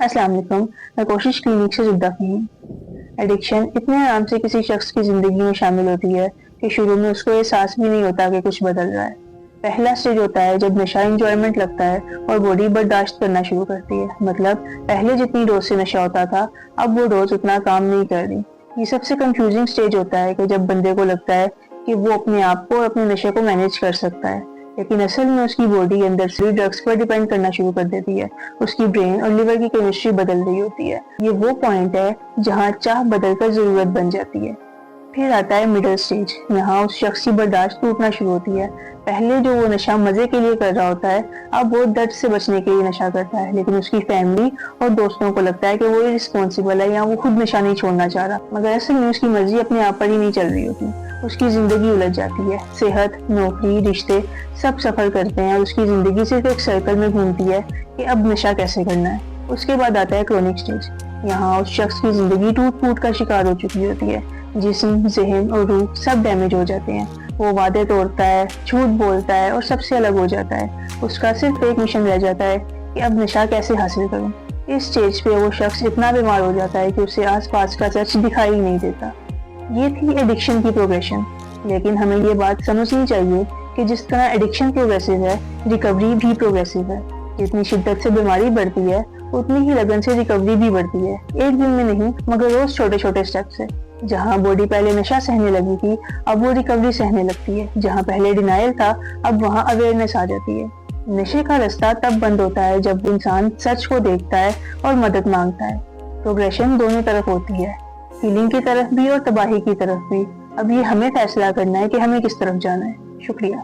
अस्सलाम वालेकुम। मैं कोशिश क्लिनिक से जुद्दा हूँ। एडिक्शन इतने आराम से किसी शख्स की जिंदगी में शामिल होती है कि शुरू में उसको एहसास भी नहीं होता कि कुछ बदल रहा है। पहला स्टेज होता है जब नशा इंजॉयमेंट लगता है और बॉडी बर्दाश्त करना शुरू करती है। मतलब पहले जितनी डोज से नशा होता था, अब वो डोज उतना काम नहीं कर रही। ये सबसे कंफ्यूजिंग स्टेज होता है कि जब बंदे को लगता है कि वो अपने आप को और अपने नशे को मैनेज कर सकता है, लेकिन असल में उसकी बॉडी अंदर से ड्रग्स पर डिपेंड करना शुरू कर देती है। उसकी ब्रेन और लिवर की केमिस्ट्री बदल रही होती है। ये वो पॉइंट है जहाँ चाह बदलकर जरूरत बन जाती है। फिर आता है मिडिल स्टेज। यहाँ उस शख्स की बर्दाश्त टूटना शुरू होती है। पहले जो वो नशा मजे के लिए कर रहा होता है, अब वो दर्द से बचने के लिए नशा करता है, लेकिन उसकी फैमिली और दोस्तों को लगता है कि वो रिस्पॉन्सिबल है या वो खुद नशा नहीं छोड़ना चाह रहा, मगर असल में उसकी मर्जी अपने आप पर ही नहीं चल रही होती। उसकी जिंदगी उलझ जाती है। सेहत, नौकरी, रिश्ते सब सफर करते हैं और उसकी जिंदगी सिर्फ एक सर्कल में घूमती है कि अब नशा कैसे करना है। उसके बाद आता है क्रोनिक स्टेज। यहाँ उस शख्स की जिंदगी टूट फूट का शिकार हो चुकी होती है। जिस्म, ज़हन और रूह सब डैमेज हो जाते हैं। वो वादे तोड़ता है, झूठ बोलता है और सबसे अलग हो जाता है। उसका सिर्फ एक मिशन रह जाता है कि अब नशा कैसे हासिल करूं। इस स्टेज पे वो शख्स इतना बीमार हो जाता है कि उसे आसपास का सच दिखाई ही नहीं देता। ये थी एडिक्शन की प्रोग्रेशन। लेकिन हमें ये बात समझनी चाहिए कि जिस तरह एडिक्शन प्रोग्रेसिव है, रिकवरी भी प्रोग्रेसिव है। जितनी शिद्दत से बीमारी बढ़ती है, उतनी ही लगन से रिकवरी भी बढ़ती है। एक दिन में नहीं, मगर रोज छोटे छोटे स्टेप्स से। जहाँ बॉडी पहले नशा सहने लगी थी, अब वो रिकवरी सहने लगती है। जहाँ पहले डिनायल था, अब वहाँ अवेयरनेस आ जाती है। नशे का रास्ता तब बंद होता है जब इंसान सच को देखता है और मदद मांगता है। प्रोग्रेशन दोनों तरफ होती है, हीलिंग की तरफ भी और तबाही की तरफ भी। अब ये हमें फैसला करना है कि हमें किस तरफ जाना है। शुक्रिया।